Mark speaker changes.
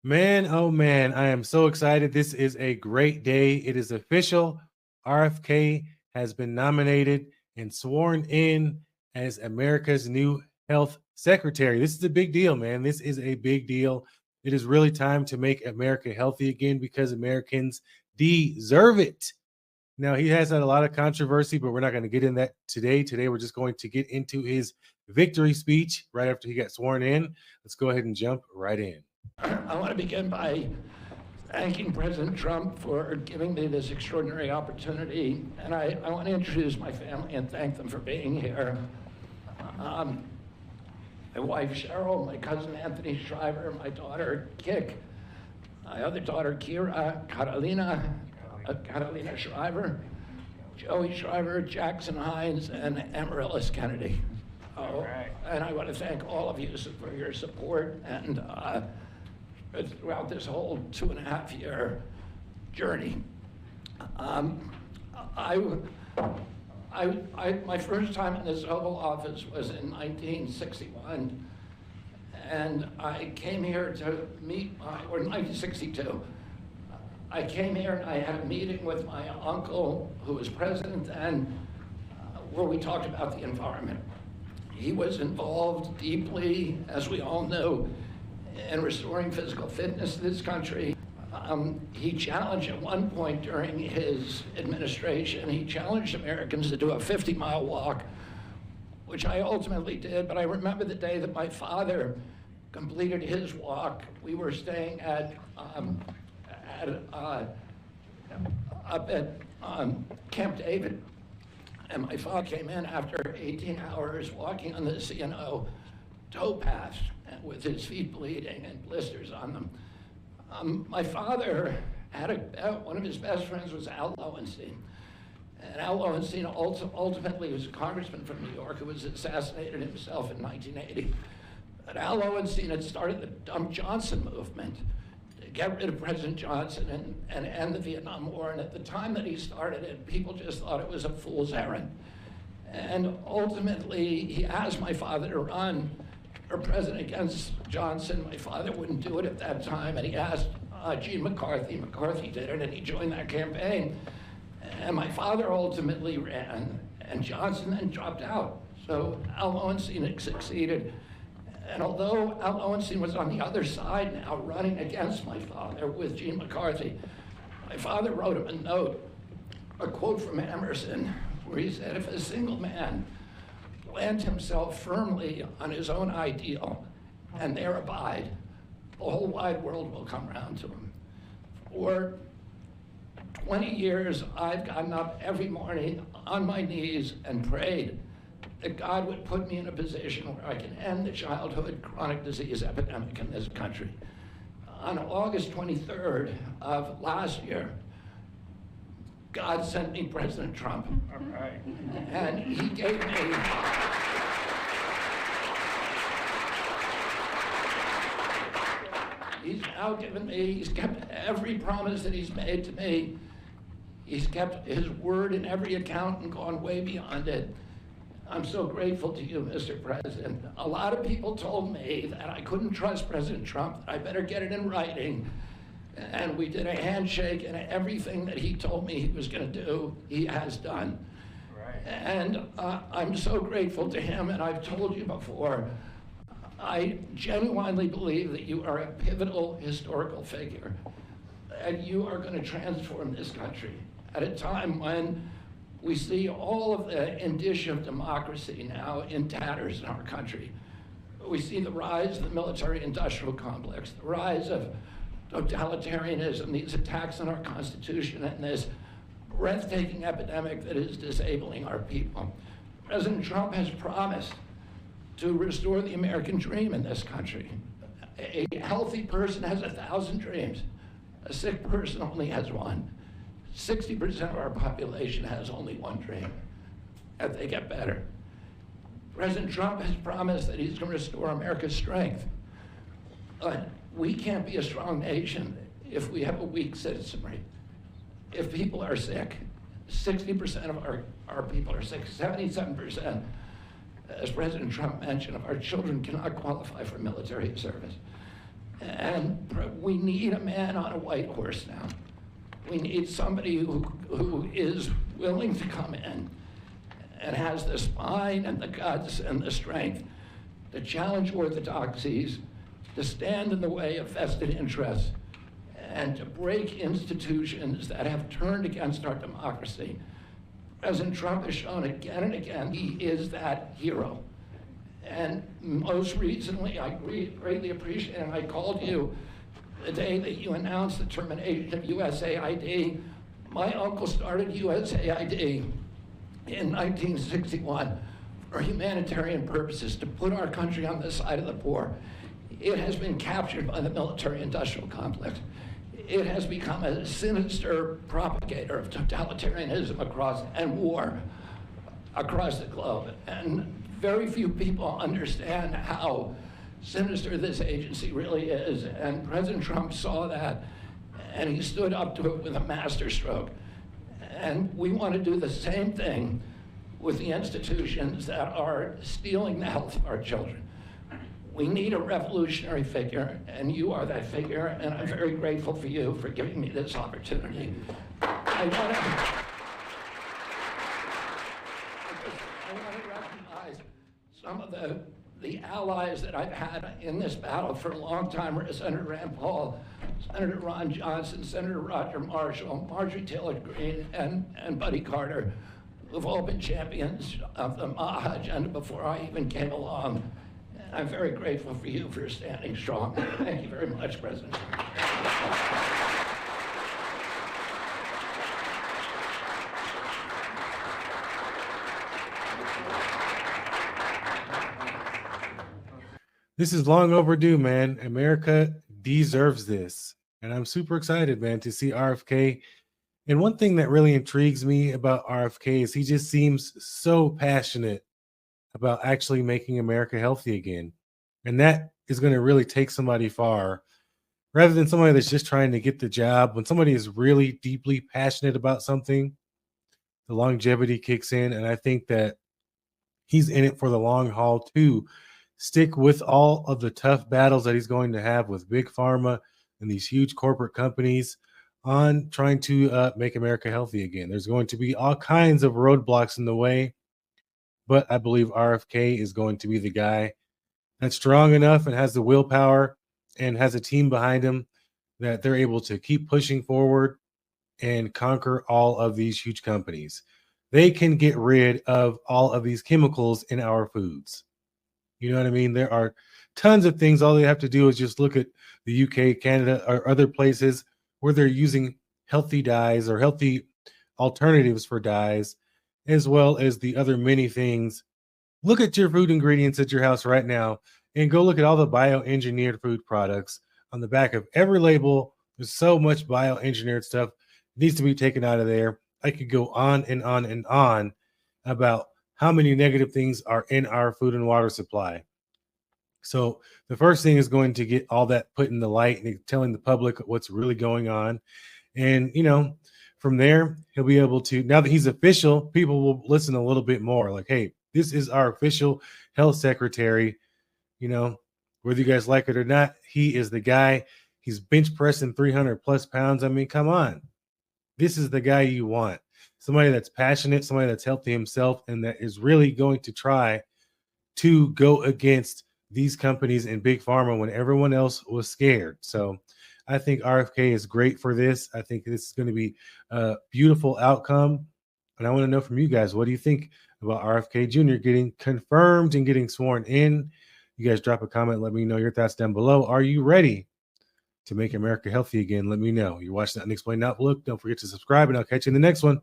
Speaker 1: Man, oh man, I am so excited. This is a great day. It is official. RFK has been nominated and sworn in as America's new health secretary. This is a big deal, man. This is a big deal. It is really time to make America healthy again because Americans deserve it. Now, he has had a lot of controversy, but we're not going to get in that today. Today, we're just going to get into his victory speech right after he got sworn in. Let's go ahead and jump right in.
Speaker 2: I want to begin by thanking President Trump for giving me this extraordinary opportunity. And I want to introduce my family and thank them for being here. My wife, Cheryl, my cousin, Anthony Shriver, my daughter, Kik, my other daughter, Kira, Catalina Shriver, Joey Shriver, Jackson Hines, and Amaryllis Kennedy. And I want to thank all of you for your support and throughout this whole 2.5-year journey. My first time in this Oval Office was in 1961, and I came here to meet or 1962. I came here and I had a meeting with my uncle, who was president then, where we talked about the environment. He was involved deeply, as we all know, in restoring physical fitness to this country. He challenged at one point during his administration, he challenged Americans to do a 50-mile walk, which I ultimately did, but I remember the day that my father completed his walk. We were staying up at Camp David, and my father came in after 18 hours walking on the C&O towpath with his feet bleeding and blisters on them. My father had one of his best friends was Al Lowenstein. And Al Lowenstein ultimately was a congressman from New York who was assassinated himself in 1980. But Al Lowenstein had started the Dump Johnson movement to get rid of President Johnson and end the Vietnam War. And at the time that he started it, people just thought it was a fool's errand. And ultimately, he asked my father to run for president against Johnson. My father wouldn't do it at that time, and he asked Gene McCarthy. McCarthy did it, and he joined that campaign. And my father ultimately ran, and Johnson then dropped out. So Al Lowenstein succeeded. And although Al Lowenstein was on the other side now, running against my father with Gene McCarthy, my father wrote him a note, a quote from Emerson, where he said, "If a single man plant himself firmly on his own ideal and there abide, the whole wide world will come around to him." For 20 years, I've gotten up every morning on my knees and prayed that God would put me in a position where I can end the childhood chronic disease epidemic in this country. On August 23rd of last year, God sent me President Trump.
Speaker 3: All right.
Speaker 2: And he gave me he's now given me, he's kept every promise that he's made to me. He's kept his word in every account and gone way beyond it. I'm so grateful to you, Mr. President. A lot of people told me that I couldn't trust President Trump, that I better get it in writing. And we did a handshake, and everything that he told me he was going to do, he has done.
Speaker 3: Right.
Speaker 2: And I'm so grateful to him, and I've told you before, I genuinely believe that you are a pivotal historical figure, and you are going to transform this country at a time when we see all of the indicia of democracy now in tatters in our country. We see the rise of the military-industrial complex, the rise of totalitarianism, these attacks on our Constitution, and this breathtaking epidemic that is disabling our people. President Trump has promised to restore the American dream in this country. A healthy person has 1,000 dreams. A sick person only has one. 60% of our population has only one dream, and they get better. President Trump has promised that he's going to restore America's strength. But we can't be a strong nation if we have a weak citizenry. If people are sick, 60% of our people are sick, 77%, as President Trump mentioned, of our children cannot qualify for military service. And we need a man on a white horse now. We need somebody who is willing to come in and has the spine and the guts and the strength to challenge orthodoxies, to stand in the way of vested interests, and to break institutions that have turned against our democracy. President Trump has shown again and again he is that hero. And most recently, I greatly appreciate, and I called you the day that you announced the termination of USAID. My uncle started USAID in 1961 for humanitarian purposes, to put our country on the side of the poor. It has been captured by the military-industrial complex. It has become a sinister propagator of totalitarianism and war across the globe. And very few people understand how sinister this agency really is. And President Trump saw that, and he stood up to it with a masterstroke. And we want to do the same thing with the institutions that are stealing the health of our children. We need a revolutionary figure, and you are that figure, and I'm very grateful for you for giving me this opportunity. I want to recognize some of the allies that I've had in this battle for a long time: Senator Rand Paul, Senator Ron Johnson, Senator Roger Marshall, Marjorie Taylor Greene, and Buddy Carter, who've all been champions of the MAHA agenda before I even came along. And I'm very grateful for you for standing strong. Thank you very much, President.
Speaker 1: This is long overdue, man. America deserves this. And I'm super excited, man, to see RFK. And one thing that really intrigues me about RFK is he just seems so passionate about actually making America healthy again. And that is going to really take somebody far, rather than somebody that's just trying to get the job. When somebody is really deeply passionate about something, the longevity kicks in. And I think that he's in it for the long haul too. Stick with all of the tough battles that he's going to have with big pharma and these huge corporate companies on trying to make America healthy again. There's going to be all kinds of roadblocks in the way, but I believe RFK is going to be the guy that's strong enough and has the willpower and has a team behind him that they're able to keep pushing forward and conquer all of these huge companies. They can get rid of all of these chemicals in our foods. You know what I mean? There are tons of things. All they have to do is just look at the UK, Canada, or other places where they're using healthy dyes or healthy alternatives for dyes, as well as the other many things. Look at your food ingredients at your house right now and go look at all the bioengineered food products on the back of every label. There's so much bioengineered stuff that needs to be taken out of there. I could go on and on and on about how many negative things are in our food and water supply. So the first thing is going to get all that put in the light and telling the public what's really going on. And, you know, from there, he'll be able to, now that he's official, people will listen a little bit more like, hey, this is our official health secretary. You know, whether you guys like it or not, he is the guy. He's bench pressing 300 plus pounds. I mean, come on. This is the guy you want. Somebody that's passionate, somebody that's healthy himself, and that is really going to try to go against these companies in big pharma when everyone else was scared. So I think RFK is great for this. I think this is going to be a beautiful outcome. And I want to know from you guys, what do you think about RFK Jr. getting confirmed and getting sworn in? You guys drop a comment. Let me know your thoughts down below. Are you ready to make America healthy again? Let me know. You're watching the Unexplained Outlook. Don't forget to subscribe, and I'll catch you in the next one.